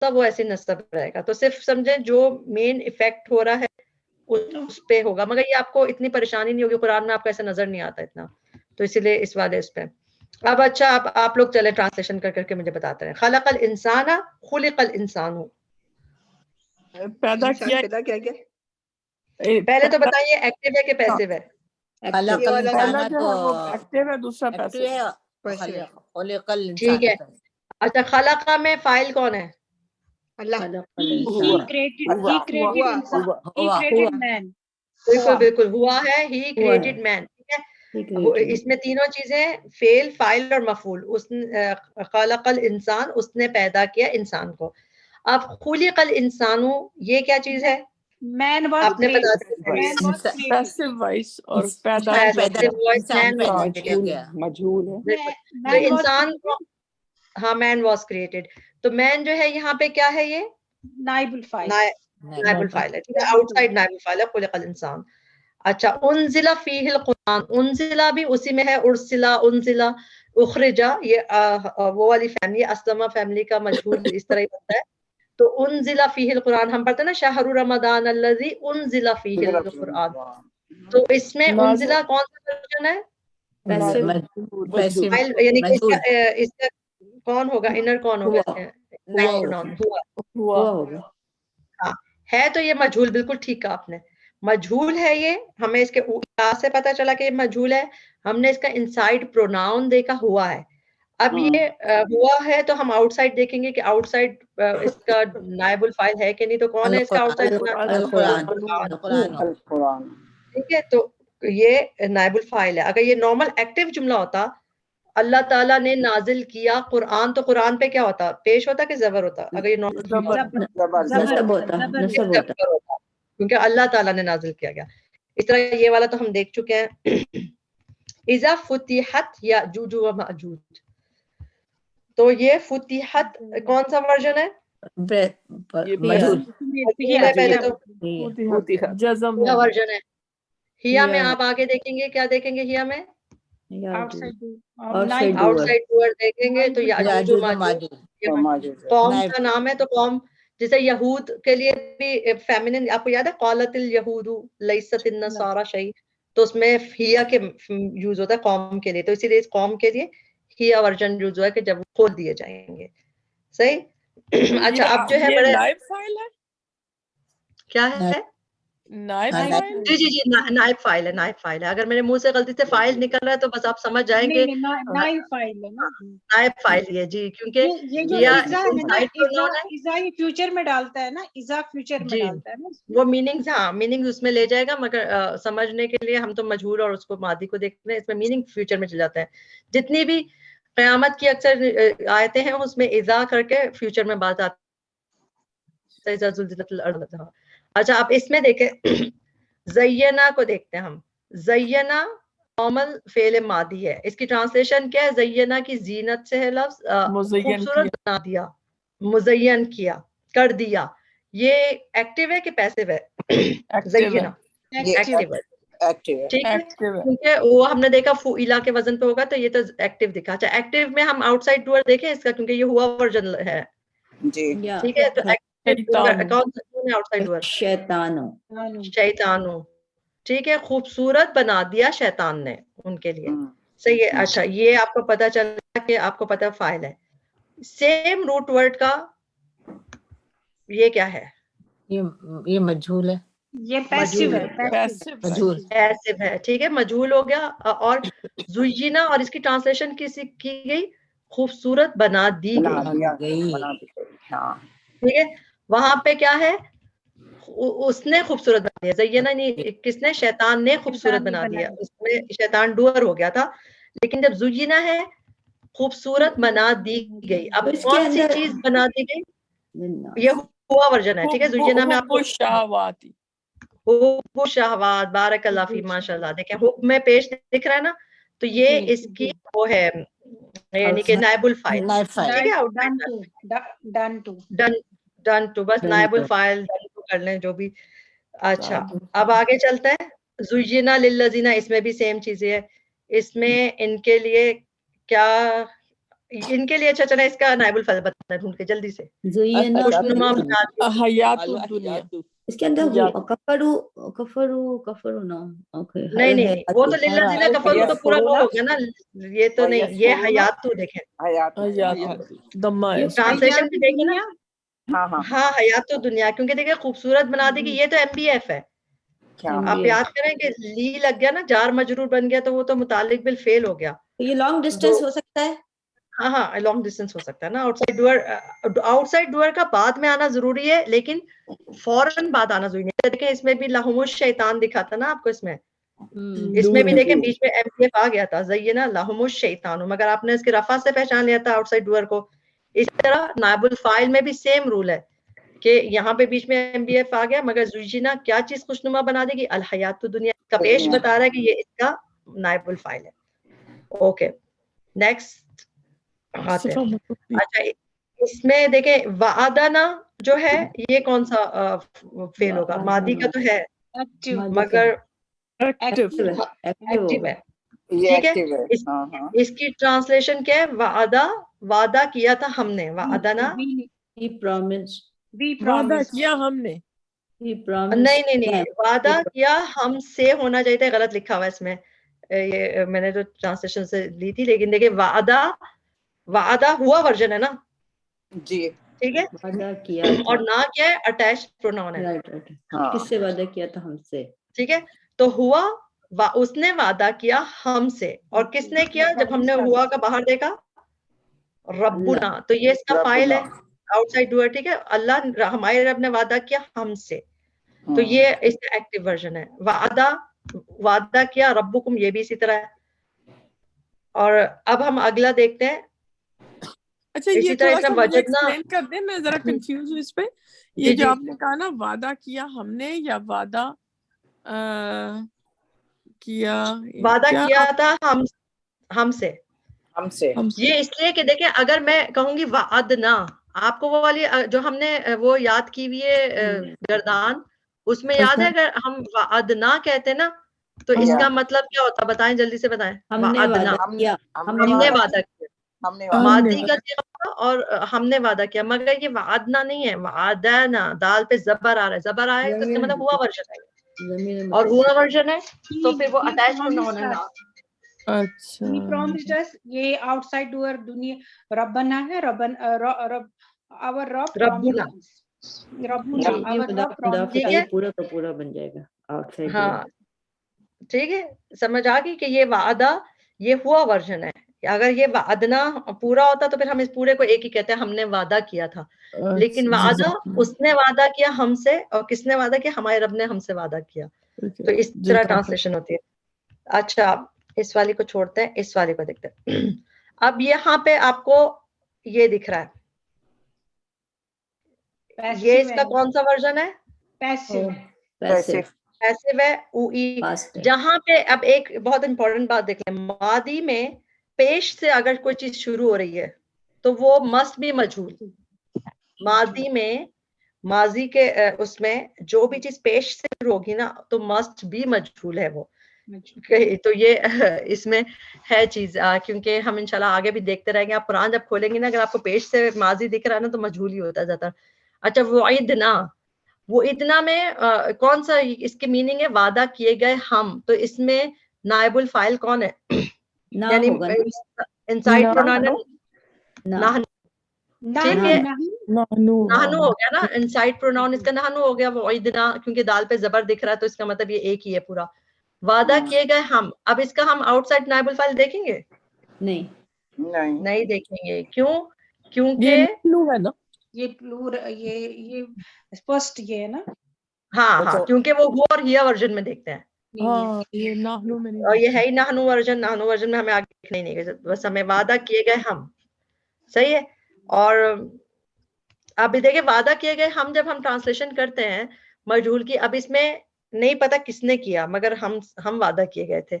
सब वो ऐसे नस्ब रहेगा। तो सिर्फ समझें जो मेन इफेक्ट हो रहा है उस पे होगा, मगर ये आपको इतनी परेशानी नहीं होगी, कुरान में आपको ऐसा नजर नहीं आता इतना, तो इसीलिए इस वाले इस पे। अब अच्छा, आप लोग चले ट्रांसलेशन कर करके मुझे बताते हैं। खलकल इंसाना खुलिकल इंसानु, पैदा किया क्या पहले तो बताइए एक्टिव है कि पैसिव है? पहला जो है वो एक्टिव है, दूसरा पैसिव है। ठीक है। अच्छा, खलका में फाइल कौन है? अल्लाह। बिल्कुल बिल्कुल, हुआ है, ही क्रिएटेड मैन। ठीक है, इसमें तीनों चीजें फेल, फाइल और मफूल। उसने खलकल इंसान, उसने पैदा किया इंसान को। अब खुलिकल इंसानु, ये क्या चीज है? मैन वाज आपने बता पैसिव वॉइस और पैदा मजहूल है। तो इंसान को, हाँ, मैन वॉज क्रिएटेड। तो मैन जो है यहाँ पे क्या है? ये नाइबुल फाइल, नाइबुल फाइल है। ठीक है, आउटसाइड नाइबुल फाइल है खुलिकल इंसान। अच्छा, उनजिला फीहिल कुरान, उनजिला भी उसी में है, उर्सिला, उनजिला, उखरिजा, ये वो वाली फैमिली, असलमा फैमिली का मजहूल इस तरह ही बनता है। तो उनजिला फीहिल कुरान हम पढ़ते हैं ना, शहरु रमदान अल्लज़ी उनजिला फीहिल कुरान। तो इसमें उनजिला कौन सा वर्जन है? यानी कि इसका कौन होगा? इनर कौन होगा? हुआ। हाँ, है तो ये मजहूल, बिल्कुल ठीक कहा आपने, मजहूल है ये। हमें इसके क्या से पता चला कि ये मजहूल है? हमने इसका इनसाइड प्रोनाउन देखा, हुआ है। अब ये हुआ है तो हम आउटसाइड देखेंगे कि आउटसाइड इसका नाइबुल फाइल है कि नहीं। तो कौन है इसका आउटसाइड? ठीक है, तो ये नाइबुल फाइल है। अगर ये नॉर्मल एक्टिव जुमला होता, अल्लाह ताला ने नाजिल किया कुरान, तो कुरान पे क्या होता? पेश होता कि जबर होता? अगर ये नसब होता, क्योंकि अल्लाह ताला ने नाजिल किया गया। इस तरह ये वाला तो हम देख चुके हैं। इज़ा फुतिहत याजूज व माजूज, तो ये फुतिहत कौन सा वर्जन है? पहले तो हिया वर्जन है। हिया में आप आगे देखेंगे, क्या देखेंगे? हिया में आउटसाइड डूअर देखेंगे तो याजूज व माजूज कौम का नाम है। तो कौम, जैसे यहूद के लिए भी फेमिनिन, आपको याद है क़ालतिल यहूदु लैसतिन नसारा शै, तो उसमें हिया के यूज होता है कौम के लिए। तो इसीलिए इस कौम के लिए हिया वर्जन यूज हुआ है कि जब खोल दिए जाएंगे। सही। अच्छा, अब जो है बड़े नाइब फाइल है, क्या है? नाइब फाइल, जी जी जी, नाइब फाइल है, नाइब फाइल है। अगर मेरे मुंह से गलती से फाइल निकल रहा है तो बस आप समझ जाएंगे नाइब फाइल है ना, नाइब फाइल है जी, क्योंकि ये जो इज़ा है ना, इज़ा ये फ्यूचर में डालता है ना, इज़ा फ्यूचर में डालता है ना, वो मीनिंग्स, हाँ, मीनिंग उसमें ले जाएगा, मगर समझने के लिए हम तो मजहूल और उसको मादी को देख रहे हैं, इसमें मीनिंग फ्यूचर में चले जाते हैं। जितनी भी क़यामत की अक्सर आयतें हैं उसमें इज़ा करके फ्यूचर में बात आती है। अच्छा, आप इसमें देखें ज़य्यना को देखते हैं हम। ज़य्यना नॉर्मल फेल मादी है, इसकी ट्रांसलेशन क्या है? ज़य्यना की जीनत से है लफ्ज, खूबसूरत बना दिया, मुज़य्यन किया, कर दिया। ये एक्टिव है कि पैसिव है? ज़य्यना एक्टिव है। ठीक है, क्योंकि वो हमने देखा फुइला के वजन पे होगा, तो ये तो एक्टिव दिखा। अच्छा, एक्टिव में हम आउटसाइड डूअर देखें इसका, क्योंकि ये हुआ वर्जन है जी। ठीक है, तो कौन सा आउटसाइड डूअर? शैतानो। ठीक है, खूबसूरत बना दिया शैतान ने उनके लिए। सही है। अच्छा, ये आपको पता चला कि आपको पता फाइल है। सेम रूट वर्ड का ये क्या है? ये मजहूल है, ये पैसिव है, पैसिव है। ठीक है, मजहूल हो गया। और जुय्यिना, और इसकी ट्रांसलेशन की गई खूबसूरत बना दी गई। ठीक है, वहां पे क्या है? उसने खूबसूरत बना दिया। ज़य्यना नहीं, किसने? शैतान ने खूबसूरत बना दिया। उसमें शैतान डूअर हो गया था, लेकिन जब जुय्यिना है खूबसूरत बना दी गई। अब कौन सी चीज बना दी गई? ये हुआ वर्जन है। ठीक है, जुय्यिना में आपको हुब्बुश शहवात, बारकल्लाह फी, माशाल्लाह। देखें हुक्म में पेश दिख रहा है ना, तो ये इसकी वो है, यानी कि नाइबुल फाइल। ठीक है, डन टू, बस नाइबुल फाइल डन टू कर लें जो भी। अच्छा, अब आगे चलते हैं। जुय्यिना लिल्लज़ीना, इसमें भी सेम चीजें है। इसमें इनके लिए क्या इनके लिए अच्छा चला इसका नाइबुल फाइल बताना ढूंढ के जल्दी से। ज़ुय्यना खुशनुमा बना दिया। हयातुद दुनिया। इसके अंदर हयात। कफरू ना ओके नहीं नहीं वो तो लिल्लज़ीना कफरू तो पूरा वो हो गया ना, ये तो नहीं, ये हयातु देखें, हयात दम्मा है। ट्रांसलेशन भी देखें ना। दुनिया। हाँ हयातु दुनिया, क्योंकि देखिए खूबसूरत बना दी कि ये तो MBF है। आप याद करें कि ली लग गया ना, जार मजरूर बन गया तो वो तो मुतालिक बिल फेल हो गया। तो ये लॉन्ग डिस्टेंस हो सकता है। हाँ हाँ लॉन्ग डिस्टेंस हो सकता है ना। आउटसाइड डूअर का बाद में आना जरूरी है, लेकिन फौरन बाद आना जरूरी है। देखें इसमें भी लहुमुश शैतान दिखा था ना आपको, इसमें भी देखें बीच में MBF आ गया था, ज़य्यना लहुमुश शैतान, मगर आपने इसके रफा से पहचान लिया था आउटसाइड डूअर को। इस तरह नाइबुल फाइल में भी सेम रूल है कि यहाँ पे बीच में MBF आ गया, मगर ज़ुय्यिना क्या चीज खुशनुमा बना देगी, अल हयातु दुनिया का पेश बता रहा है कि ये इसका नाइबुल फाइल है। ओके नेक्स्ट आते हैं। अच्छा इसमें देखें वादाना जो है ये कौन सा फेल होगा, मादी का तो है मगर एक्टिव है, ठीक है। इसकी ट्रांसलेशन क्या है, वादा, वादा किया था हमने, वादाना He promised. वादा किया हमने। He promised. नहीं वादा किया हमसे होना चाहिए था, गलत लिखा हुआ है इसमें, ये मैंने तो ट्रांसलेशन से ली थी, लेकिन देखिए वादा, वादा हुआ वर्जन है ना जी, ठीक है। वादा किया था। और ना क्या है, अटैच प्रोनाउन है। किससे वादा किया था, हमसे, ठीक है। तो हुआ उसने वादा किया हमसे, और किसने किया, जब हमने हुआ का बाहर देखा, रब्बुना, तो ये इसका फाइल है आउटसाइड डूअर, ठीक है। अल्लाह हमारे रब ने वादा किया हमसे, तो ये इसका एक्टिव वर्जन है। वादा, वादा किया रब्बुकुम, ये भी इसी तरह है। और अब हम अगला देखते हैं। अच्छा ये थोड़ा सा मुझे एक्सप्लेन कर दे, मैं जरा कंफ्यूज हूँ इस पे। ये जो आपने कहा ना वादा किया हमने या वादा किया, वादा किया था हमसे ये इसलिए कि देखिए अगर मैं कहूंगी वादना, आपको वो वाली जो हमने वो याद की हुई है गर्दान, उसमें याद है अगर हम वादना कहते ना तो इसका मतलब क्या होता, बताएं जल्दी से बताएं। हमने वादा किया, हमने वादा किया, मादी का सिगा और हमने वादा किया, मगर ये वादना नहीं है, वादना, दाल पे जबर आ रहा है, जबर आया है तो इसका मतलब हुआ वर्जन है, और हुआ वर्जन है तो फिर वो अटैच प्रोनाउन है ना। अच्छा He promised us, ये आउटसाइड डूअर दुनिया, रब्बना है, रब्बन our रब रब्बुना, ये पूरा का पूरा बन जाएगा आउटसाइड। हाँ ठीक है, समझ आ गई कि ये वादा ये हुआ वर्जन है। अगर ये वादना पूरा होता तो फिर हम इस पूरे को एक ही कहते हैं, हमने वादा किया था। लेकिन वादा, उसने वादा किया हमसे, और किसने वादा किया, हमारे रब ने हमसे वादा किया, तो इस तरह ट्रांसलेशन होती है। अच्छा इस वाली को छोड़ते हैं, इस वाली को देखते हैं। अब यहाँ पे आपको ये दिख रहा है, ये इसका कौन सा वर्जन है, पैसिव है, ऊई। जहां पे अब एक बहुत इंपॉर्टेंट बात देख लें, मादी में पेश से अगर कोई चीज शुरू हो रही है तो वो मस्ट बी मजहूल। मादी में, माजी के उसमें जो भी चीज पेश से शुरू होगी ना तो मस्ट बी मजहूल है वो। तो ये इसमें है चीज, क्योंकि हम इंशाल्लाह आगे भी देखते रहेंगे। आप कुरान जब खोलेंगे ना, अगर आपको पेश से माजी दिख रहा है ना तो मजहूल ही होता जाता। अच्छा वो इतना, वो इतना में कौन सा इसके मीनिंग है, वादा किए गए हम, तो इसमें नाइबुल फाइल कौन है, यानी इनसाइड प्रोनाउन ठीक है, नाहनु हो गया ना, इनसाइड प्रोनाउन इसका नाहनु हो गया, वो इतना, क्योंकि दाल पे जबर दिख रहा है तो इसका मतलब ये एक ही है पूरा, वादा किए गए हम। अब इसका हम आउटसाइड नाइबुल फाइल देखेंगे, नहीं देखेंगे, क्यों, क्योंकि है ना, ये प्लूर, ये स्पष्ट ये है ना, हाँ क्योंकि वो हुआ और हिया वर्जन में देखते हैं। ये नाहनु में नहीं, और ये है ही नाहनु वर्जन, नाहनु वर्जन में हमें आगे देखने ही नहीं, बस हमें वादा किए गए हम, सही है। और अब देखिए वादा किए गए हम, जब हम ट्रांसलेशन करते हैं मजहूल की, अब इसमें नहीं पता किसने किया, मगर हम वादा किए गए थे,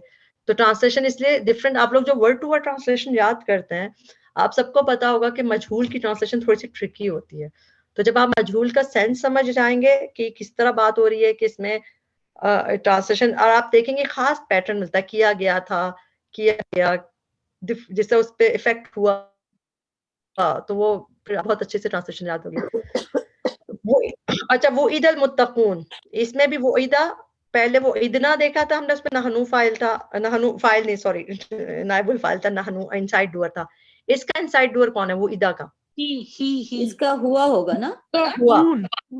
तो ट्रांसलेशन इसलिए डिफरेंट। आप लोग जो वर्ड टू वर्ड ट्रांसलेशन याद करते हैं, आप सबको पता होगा कि मजहूल की ट्रांसलेशन थोड़ी सी ट्रिकी होती है। तो जब आप मजहूल का सेंस समझ जाएंगे कि किस तरह बात हो रही है, कि इसमें ट्रांसलेशन, और आप देखेंगे खास पैटर्न मिलता है, किया गया था, किया गया, जिससे उस पर इफेक्ट हुआ, तो वो बहुत अच्छे से ट्रांसलेशन याद होगी। वो अच्छा वो ईदल मुत्तकून, इसमें भी वो ईदा, पहले वो इदना देखा था हमने, उसमें नहनु फाइल था, नहनु फाइल नहीं सॉरी नाइबुल फाइल था, नहनु इनसाइड डूअर था। इसका इनसाइड डूअर कौन है? वो ईदा का ही इसका हुआ होगा ना, हुआ।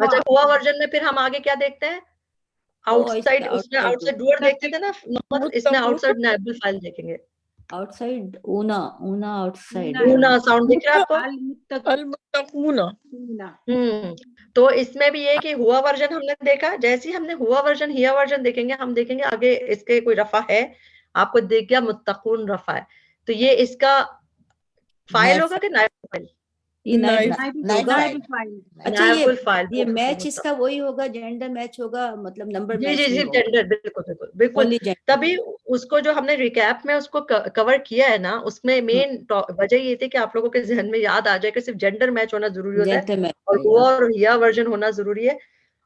अच्छा हुआ वर्जन में फिर हम आगे क्या देखते हैं? आउटसाइड, उसमें आउटसाइड डूअर देखते थे ना नॉर्मल, इसमें आउटसाइड नाइबुल फाइल देखेंगे। Outside Una, Una outside, Una sound दिख रहा है आपको? अल-मुत्तकूना। तो इसमें भी ये कि हुआ वर्जन हमने देखा, जैसे ही हमने हुआ वर्जन हिया वर्जन देखेंगे, हम देखेंगे आगे इसके कोई रफा है, आपको दिख गया मुत्तकून रफा है, तो ये इसका फाइल होगा कि नाइब फाइल? ये नाइब फाइल। अच्छा नाइबुल फाइल ये मैच इसका वही होगा, जेंडर मैच होगा, मतलब नंबर जी मैच जी नहीं जी होगा। जेंडर, बिल्कुल बिल्कुल बिल्कुल। Only gender. तभी उसको जो हमने रिकैप में उसको कवर किया है ना, उसमें मेन वजह ये थी कि आप लोगों के जहन में याद आ जाए कि सिर्फ जेंडर मैच होना जरूरी होता है, जेंडर मैच और होगा। हुआ और हिया वर्जन होना जरूरी है,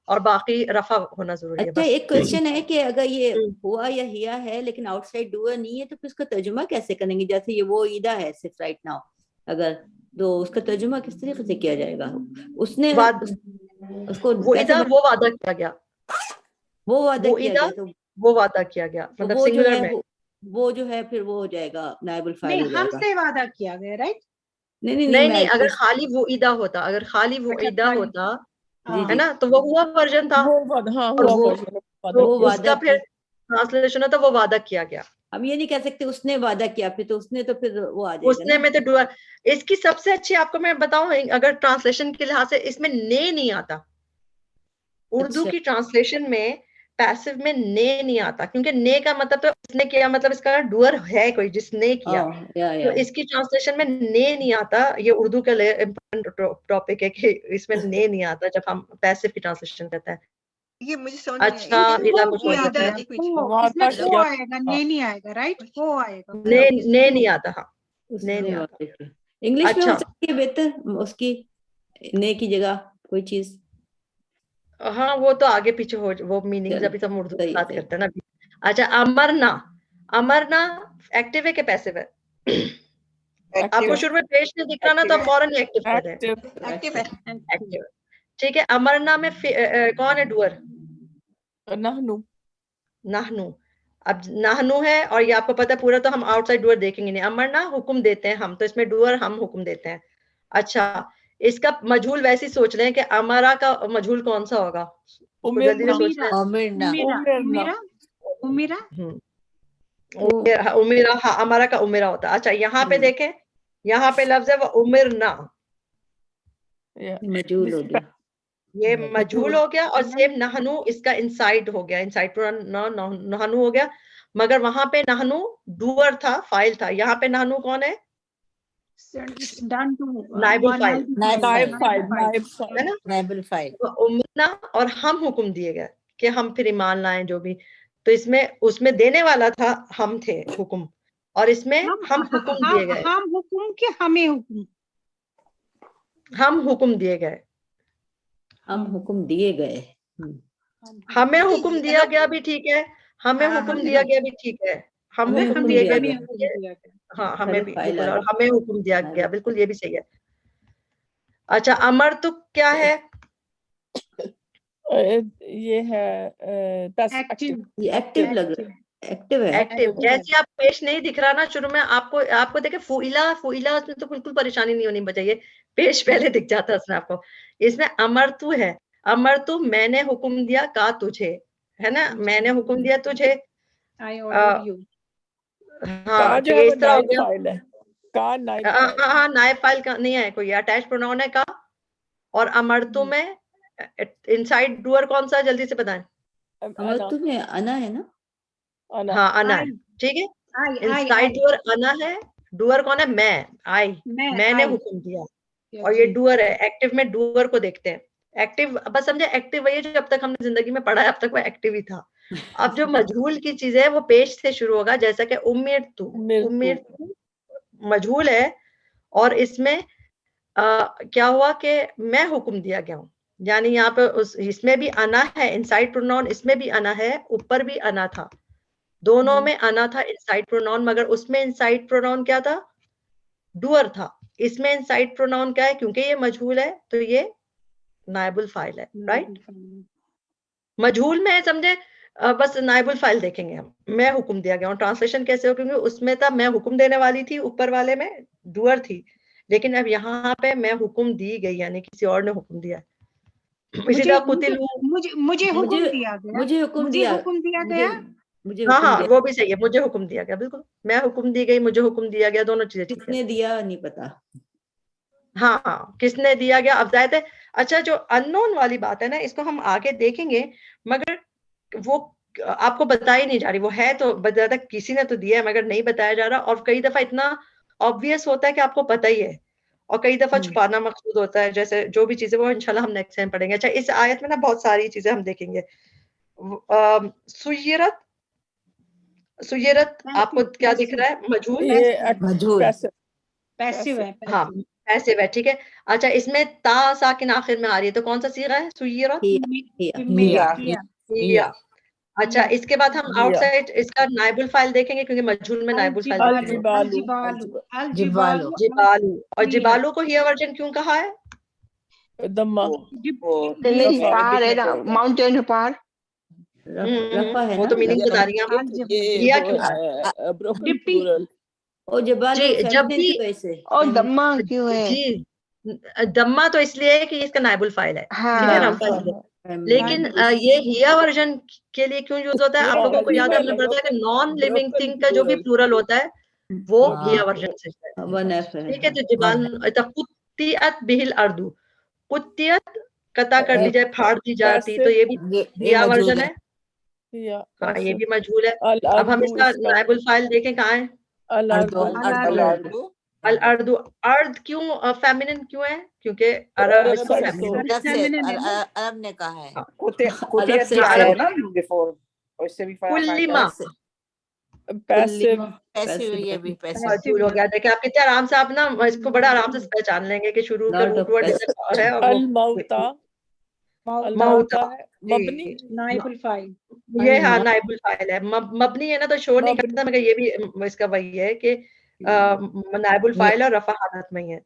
और बाकी रफा होना जरूरी है अच्छा बस। एक क्वेश्चन है कि अगर ये हुआ या हिया है लेकिन आउटसाइड डूअर नहीं है, तो फिर उसका तर्जुमा कैसे करेंगे? जैसे ये वो ईदा है सिर्फ राइट नाउ, अगर तो उसका तर्जुमा किस तरीके से किया जाएगा? उसने उसको वो ईदा वो वादा किया गया, वो वादा वो किया ईदा गया, तो वो वादा किया गया, तो मतलब वो जो सिंगुलर है में। वो जो है फिर वो हो जाएगा नाइबुल फाइल नहीं हो जाएगा। हमसे वादा किया गया, राइट? नहीं नहीं, अगर खाली वो ईदा होता, अगर खाली वो अच्छा, ईदा खाली। होता जी है जी, ना, तो वो हुआ वर्जन था, वो वादा, हाँ और हुआ वो वर्जन, तो वो वादा उसका फिर ट्रांसलेशन होता वो वादा किया गया। हम ये नहीं कह सकते उसने वादा किया, फिर तो उसने, तो फिर वो आ जाएगा उसने ना। में तो डुअल, इसकी सबसे अच्छी आपको मैं बताऊं, अगर ट्रांसलेशन के लिहाज से इसमें ने नहीं आता, उर्दू अच्छा। की ट्रांसलेशन में पैसिव में ने नहीं आता, क्योंकि ने का मतलब तो इसने किया, मतलब इसका डुअर है कोई जिसने किया, तो इसकी ट्रांसलेशन में ने नहीं आता। ये उर्दू के लिए इम्पोर्टेंट टॉपिक है कि इसमें ने नहीं आता जब हम पैसिव की ट्रांसलेशन करते हैं। ये मुझे समझ अच्छा इला कुछ और कहते हैं, वो आएगा, नहीं आएगा, राइट? वो आएगा, ने नहीं आता, हाँ ने नहीं आता। इंग्लिश में हो अच्छा सकती है बेहतर उसकी ने की जगह कोई चीज। हाँ वो तो आगे पीछे हो, वो मीनिंग्स अभी तो हम उर्दू की बात करते हैं ना। अच्छा अमरना, अमरना एक्टिव है कि पैसिव है? आपको शुरू में पेश नहीं दिख रहा ना, तो फौरन एक्टिव कर दें। एक्टिव है। एक्टिव, ठीक है। अमरना में कौन है डुअर? नहनु, नाहनु। अब नाहनु है, और ये आपको पता है पूरा, तो हम आउटसाइड डुअर देखेंगे नहीं। अमरना हुक्म देते हैं हम, तो इसमें डुअर हम हुक्म देते हैं। अच्छा इसका मजहूल वैसे ही सोच लें कि अमरा का मजहूल कौन सा होगा, उसको जल्दी से सोच लें। उमिरा, हाँ अमरा का उमिरा होता है। अच्छा यहाँ पे देखें, यहाँ पे लफ्ज है वो उमिरना, मजहूल हो गया, ये मजहूल हो गया, और सेम नहनु इसका इनसाइड हो गया, इनसाइड नहनु हो गया, मगर वहां पे नहनु डूअर था, फाइल था, यहाँ पे नहनु कौन है? नाइबुल फाइल, है ना, नाइबुल फाइल। उमरना, और हम हुक्म दिए गए कि हम फिर ईमान लाएं जो भी, तो इसमें उसमें देने वाला था, हम थे हुक्म, और इसमें हम हुक्म दिए गए, हम हुक्म के हमें हुक्म, हम हुक्म दिए गए, हम हुक्म दिए गए, हमें हुक्म दिया गया भी ठीक है, हमें हुक्म दिया गया भी ठीक है, हमें हुक्म दिया गया भी ठीक है, हाँ हमें भी बिल्कुल, और हमें हुक्म दिया गया, बिल्कुल ये भी सही है। अच्छा अमर तो क्या है? ये है एक्टिव लग रहा है, एक्टिव है, एक्टिव। जैसे आप पेश नहीं दिख रहा ना शुरू में, आपको देखे फुइला, फुइला, उसमें तो बिल्कुल परेशानी नहीं होनी चाहिए, पेश पहले दिख जाता है उसमें आपको। इसमें अमरतु है, अमरतु मैंने हुक्म दिया का तुझे, है ना, मैंने हुक्म दिया तुझे, हाँ तो इस तरह हो गया। हाँ नाइब फाइल का नहीं है कोई, अटैच प्रोनाउन है का, और अमरतु में इनसाइड डूअर कौन सा है, जल्दी से बताएं। अमरतु में अना है ना, हाँ अना है, ठीक है, इनसाइड डूअर अना है, डूअर कौन है? मैं, आई, मैंने हुक्म दिया, और ये डूअर है। एक्टिव में डूअर को देखते हैं, एक्टिव बस समझे, एक्टिव वही है जो अब तक हमने जिंदगी में पढ़ा है, अब तक वो एक्टिव ही था। अब जो मजहूल की चीज है वो पेश से शुरू होगा, जैसा कि उम्मीरतु, उम्मीरतु मजहूल है, और इसमें क्या हुआ कि मैं हुक्म दिया गया हूँ, यानी यहाँ पे इसमें भी अना है, इनसाइड प्रोनाउन, इसमें भी अना है, ऊपर भी अना था, दोनों में अना था इनसाइड प्रोनाउन, मगर उसमें इनसाइड प्रोनाउन क्या था? डूअर था, इसमें इनसाइड प्रोनाउन क्या है, क्योंकि ये मजहूल है तो ये नाइबुल फाइल है, राइट। मजहूल में समझे बस नाइबुल फाइल देखेंगे हम, मैं हुक्म दिया गया हूँ। ट्रांसलेशन कैसे हो, क्योंकि उसमें था मैं हुक्म देने वाली थी, ऊपर वाले में डूअर थी, लेकिन अब यहाँ पे मैं हुक्म दी गई, यानी किसी और ने हुक्म दिया। मुझे हुक्म दिया गया, मुझे हुक्म दिया गया। हाँ, वो भी सही है, मुझे हुक्म दिया गया, बिल्कुल। मैं हुक्म दी गई, मुझे हुक्म दिया गया, दोनों चीजें ठीक है। किसने दिया नहीं पता। हाँ, किसने दिया गया अब जायद है। अच्छा, जो अननोन वाली बात है ना, इसको हम आगे देखेंगे, मगर वो आपको बताई नहीं जा रही, वो है तो बताया किसी ने तो दिया है, मगर नहीं बताया जा रहा। और कई दफा इतना ऑब्वियस होता है कि आपको पता ही है, और कई दफा छुपाना मकसूद होता है, जैसे जो भी चीजें वो इंशाल्लाह हम नेक्स्ट टाइम पढ़ेंगे। अच्छा, इस आयत में ना बहुत सारी चीजें हम देखेंगे। सुयरत, सुयरत आपको क्या दिख रहा है, मजहूल, पैसिव है। हाँ पैसिव है, ठीक है। अच्छा, इसमें ता साकिन आखिर में आ रही है, तो कौन सा सीगा है, सुयरत, हिया। अच्छा, इसके बाद हम आउटसाइड इसका नाइबुल फाइल देखेंगे, क्योंकि मजहूल में नाइबुल फाइल जिबालू, और जिबालू को हिया वर्जन क्यों कहा है, माउंटेन पार, वो तो मीनिंग बता रही हैं। और जब भी और दम्मा क्यों है, जी दम्मा तो इसलिए है कि इसका नाइबुल फाइल है, ठीक है ना। लेकिन ये हिया वर्जन के लिए क्यों यूज होता है, आप लोगों को याद है, हमने पढ़ा है कि नॉन लिविंग थिंग का जो भी प्लूरल होता है वो हिया वर्जन से है, ठीक है। तो जिबाल कुत्तियत बिहिल अर्दु, कुत्तियत कता कर दी जाए, फाड़ दी जाती, तो ये भी हिया वर्जन है। हाँ, ये भी मजहूल है। अब हम इसका नाइबुल फाइल देखें, कहाँ है, अल अर्दु। अर्द क्यों फेमिनिन क्यों है, क्योंकि अरब इसको अरब ने कहा है, कुल्लिमा पैसिव, ये भी मजहूल हो गया। देखिए आप कितने आराम से, आप ना इसको बड़ा आराम से पहचान लेंगे कि शुरू का रूट वर्ड है, मौता नाइबुल फाइल, ये हाँ नाइबुल फाइल है। मबनी है ना, तो शो नहीं करता, मगर ये भी इसका वही है कि नाइबुल फाइल और रफा हालत में ही है,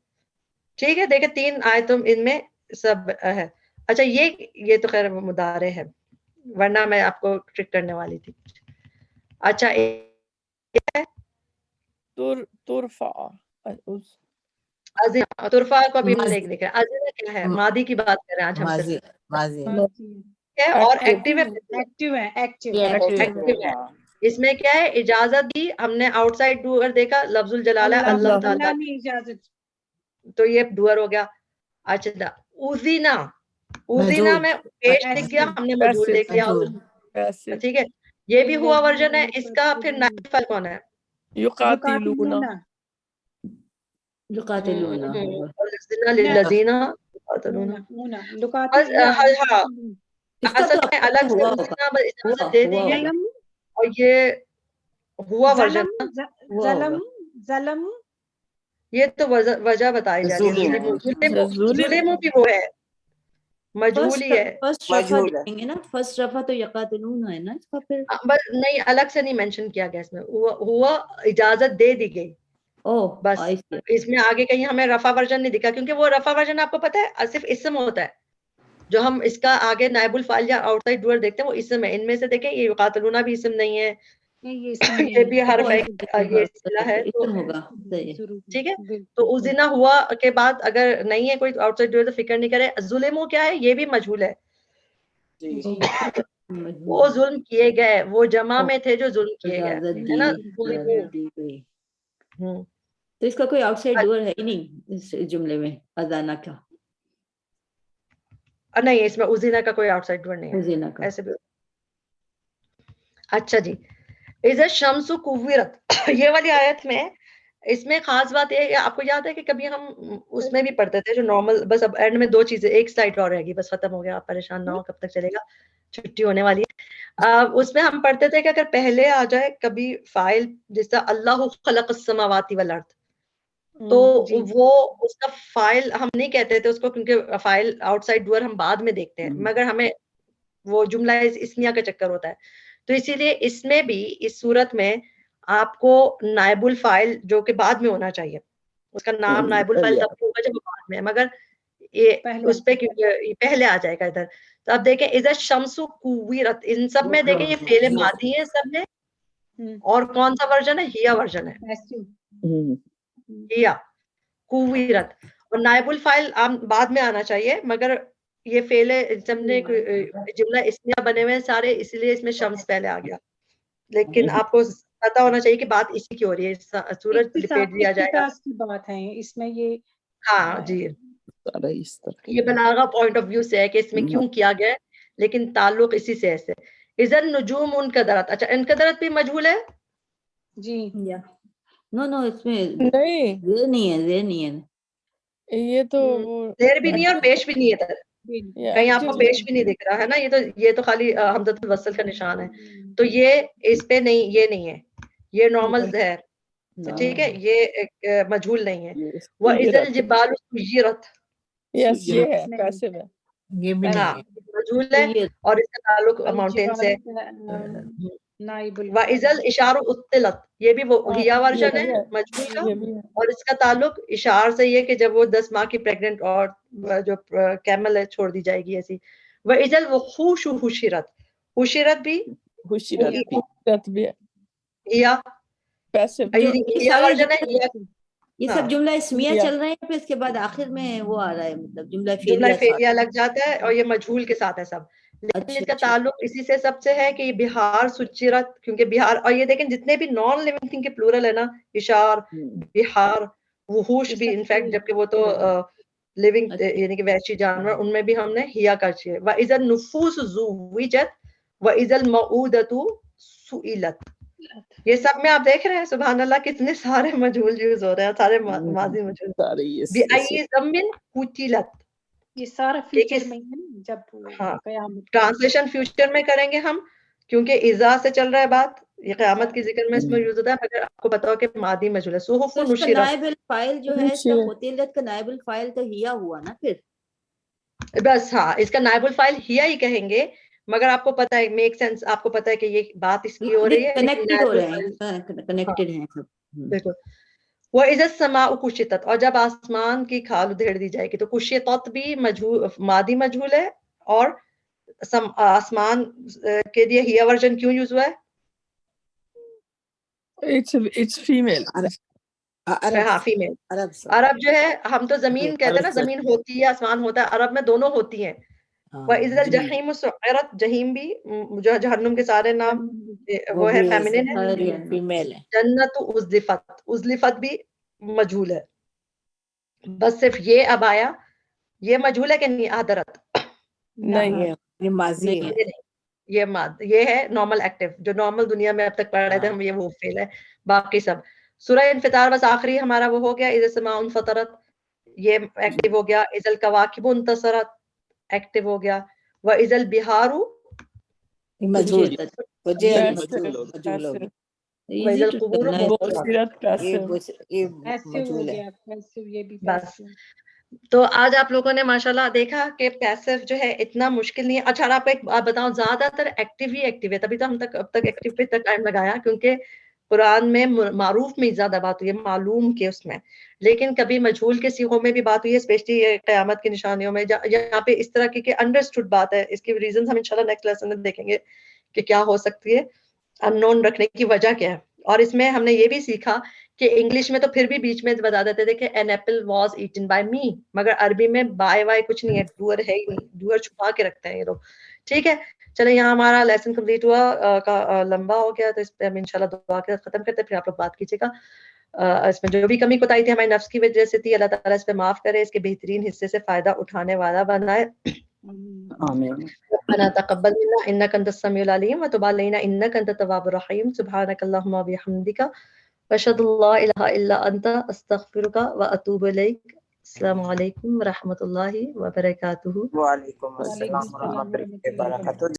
ठीक है। देखिए 3 आयतों इनमें सब है। अच्छा, ये तो खैर मुदारे है, वरना मैं आपको ट्रिक करने वाली थी। अच्छा, तुरफा को अभी हम नहीं देख रहे। अज़ीज़ा क्या है, मादी की बात कर रहे हैं आज हम सिर्फ, है और एक्टिव है। इसमें क्या है, इजाजत दी हमने, आउटसाइड डूअर देखा, लफ्जुल जलाला अल्लाह ताला, तो ये डूअर हो गया। अच्छा, उज़ीना, उज़ीना में पेश दिख गया, हमने मजहूल देख लिया, ठीक है। ये भी हुआ वर्जन है इसका। फिर नाइब फाइल कौन है, असल में अलग से इजाजत दे दी गई, और ये हुआ वर्जन, ये तो वजह बताई जा रही है। जुलेमो भी वो है, मजहूल ही है, फर्स्ट रफा तो यकातलून है ना इसका, फिर बस नहीं, अलग से नहीं मेंशन किया गया इसमें, हुआ इजाजत दे दी गई, बस। इसमें आगे कहीं हमें रफा वर्जन नहीं दिखा, क्योंकि वो रफा वर्जन आपको पता है सिर्फ इसम होता है, जो हम इसका आगे नाइबुल फाइल या आउटसाइड डूअर देखते हैं वो इसम है। इनमें से देखें, ये युकातलूना भी इसम नहीं है, ये भी हर्फ है, ये इस्तिलाह है, तो ठीक है। तो उज़िना हुआ के बाद अगर नहीं है कोई आउटसाइड डूअर तो फिक्र नहीं करे। जुल्मो क्या है, ये भी मजहूल है, वो जुल्म किए गए, वो जमा में थे जो जुल्म किए गए, है ना। तो इसका कोई आउटसाइड डूअर है ही नहीं इस जुमले में, अजाना का नहीं, इसमें उज़िना का कोई आउटसाइड डूअर नहीं है, ऐसे भी। अच्छा जी, इज़ा शम्सु कुव्विरत, ये वाली आयत में इसमें खास बात है, आपको याद है कि कभी हम उसमें भी पढ़ते थे जो नॉर्मल, बस अब एंड में 2 चीजें, एक स्लाइड और रहेगी, बस खत्म हो गया, आप परेशान ना हो, कब तक चलेगा, छुट्टी होने वाली है। उसमें हम पढ़ते थे कि अगर पहले आ जाए कभी फाइल, जैसा अल्लाहु खलक़स समावाति वल अर्द, तो वो उसका फाइल हम नहीं कहते थे उसको, क्योंकि फाइल आउटसाइड डूअर हम बाद में देखते हैं, मगर हमें वो जुमला इस्मिया का चक्कर होता है, तो इसीलिए इसमें भी इस सूरत में आपको नाइबुल फाइल जो कि बाद में होना चाहिए, उसका नाम नाइबुल फाइल तब होगा जब बाद में, मगर ये उस पे ये पहले आ जाएगा इधर। तो अब देखें इधर शम्सु कुव्विरत, इन सब में देखें ये फेले मादी है सब में, और कौन सा वर्जन है? हिया वर्जन है, हिया कुव्विरत। और नाइबुल फाइल बाद में आना चाहिए, मगर ये फेले सबने जुमला इसमिया बने हुए हैं सारे, इसलिए इसमें शम्स पहले आ गया। लेकिन आपको पता होना चाहिए कि बात इसी की हो रही है, सूरज लिपेट दिया जाएगा की बात है इसमें ये। हाँ जी, ये बलागा पॉइंट ऑफ व्यू से है कि इसमें क्यों किया गया है, लेकिन ताल्लुक इसी से ऐसे। इज़न नुजूम उनकदरत, अच्छा इनकदरत भी मजहूल है जी। नो इसमें नहीं, ये नहीं है ये तो देर भी नहीं है और पेश भी नहीं है इधर, कहीं आपको पेश भी नहीं दिख रहा है ना, ये तो खाली हमदतुल वसल का निशान है, तो ये इस पे नहीं, ये नहीं है, ये नॉर्मल है, ठीक है, ये मजहूल नहीं है। व इज़ल जिबालु सुय्यरत, यस ये है पैसिव है, ये भी हाँ मजहूल है, और इसका ताल्लुक माउंटेन से। व इज़ल इशारु उत्तिलत, ये भी वो हिया वर्जन है मजहूल का, और इसका ताल्लुक इशार से ये कि जब वो 10 माह की प्रेग्नेंट और जो कैमल है छोड़ दी जाएगी ऐसी। व इज़ल वखूश हुशिरत, हुशिरत भी भी है हिया पैसिव, हिया वर्जन है। ये सब जुमला इसमिया चल रहे हैं, फिर इसके बाद आखिर में वो आ रहा है, मतलब जुमला फेलिया लग जाता है, और ये मजहूल के साथ है सब। लेकिन इसका ताल्लुक इसी से सबसे है कि बिहार सुचिरत, क्योंकि बिहार, और ये देखें जितने भी नॉन लिविंग थिंग के प्लूरल है ना, इशार, बिहार, वहूश भी इनफैक्ट, जबकि वो तो लिविंग यानी कि वैशी जानवर, उनमें भी हमने हिया कर चाहिए। व इज़ल नुफूस ज़ुविजत व इज़ल मऊदतु सुइलत, ये सब में आप देख रहे हैं सुभान अल्लाह कितने सारे मजहूल यूज हो रहे हैं, सारे माजी मजहूल। बिअय्यि ज़म्मिन कुतिलत, ये सारा फ्यूचर में है ना, जब हाँ कयामत। ट्रांसलेशन फ्यूचर में करेंगे हम, क्योंकि इज़ा से चल रहा है बात, ये क़यामत की जिक्र में इसमें यूज होता है, मगर आपको बताओ कि मादी मजहूल है। सुहुफ़ुन नुशिरत, नाइबुल फाइल जो है इसका कुतिलत का नाइबुल फाइल तो हिया हुआ ना फिर, बस हाँ, इसका नाइबुल फाइल हिया ही कहेंगे, मगर आपको पता है, मेक सेंस, आपको पता है कि ये बात इसकी हो रही है, कनेक्टेड हो रहे हैं, कनेक्टेड हैं सब। बिल्कुल। वो इज़्ज़त समाउ कुशितत, और जब आसमान की खाल उधेड़ दी जाएगी, तो कुशितत भी मजहूल, मादी मजहूल है, और आसमान के लिए हिया वर्जन क्यों यूज हुआ है? इट्स फीमेल, हाँ फीमेल। अरब जो है, हम तो जमीन कहते हैं ना, जमीन होती है, आसमान होता है, अरब में दोनों होती हैं। व इज़ल जहीम सुइरत, जहीम भी जो जहन्नुम के सारे नाम वो है, फेमिनिन है, फीमेल है। जन्नत उज़लिफत, उज़लिफत भी मजहूल है। बस सिर्फ ये अब आया, ये मजहूल है कि नहीं? आदरत नहीं है, ये माजी है, ये है नॉर्मल एक्टिव, जो नॉर्मल दुनिया में अब तक पढ़ रहे थे हम, ये वो फेल है। बाकी सब सूरह इन्फितार बस आखिरी हमारा वो हो गया, इज़ा समाउन फतरत, ये एक्टिव हो गया। इज़ल कवाकिबु इंतसरत एक्टिव हो गया। व इज़ल बिहारू मजहूल इज़ल कुबूर बस। तो आज आप लोगों ने माशाल्लाह देखा कि पैसिव जो है इतना मुश्किल नहीं है। अच्छा आपको एक बात बताऊं, ज्यादातर एक्टिव ही एक्टिव है, तभी तो हम तक अब तक एक्टिव पे तक टाइम लगाया, क्योंकि कुरान में मारूफ में ज्यादा बात हुई है, मालूम के उसमें, लेकिन कभी मजहूल के सीगों में भी बात हुई है, स्पेशली क़यामत की निशानियों में। यहाँ पे इस तरह की अंडरस्टूड बात है, इसकी रीजन हम इंशाल्लाह नेक्स्ट लेसन में देखेंगे कि क्या हो सकती है, अननोन रखने की वजह क्या है। और इसमें हमने ये भी सीखा कि इंग्लिश में तो फिर भी बीच में बता देते थे कि an apple was eaten by me, मगर अरबी में बाय वाय कुछ नहीं है, डूअर है ही नहीं, डूअर छुपा के रखते हैं ये लोग। ठीक है, चले यहाँ हमारा लेसन कंप्लीट हुआ, लंबा हो गया, तो इस पे हम इंशाल्लाह दुआ के खत्म करते हैं, फिर आप लोग बात कीजिएगा। इसमें जो भी कमी कोताही थी हमारी नफ्स की वजह से थी, अल्लाह ताला इस पे माफ करे, इसके बेहतरीन हिस्से से फायदा उठाने वाला बनाए। आमीन। रब्बना तक़ब्बल मिन्ना इन्नका अंतस समीउल अलीम व तुब अलैना इन्नका अंतत तव्वाबुर रहीम। सुब्हानकल्लाहुम्मा व बिहम्दिका अशहदु अल्ला इलाहा इल्ला अंता अस्तगफिरुका व अतूबु इलैक। अस्सलामु अलैकुम व रहमतुल्लाहि व बरकातुहू। वालेकुम अस्सलाम व रहमतुल्लाहि व बरकातुहू।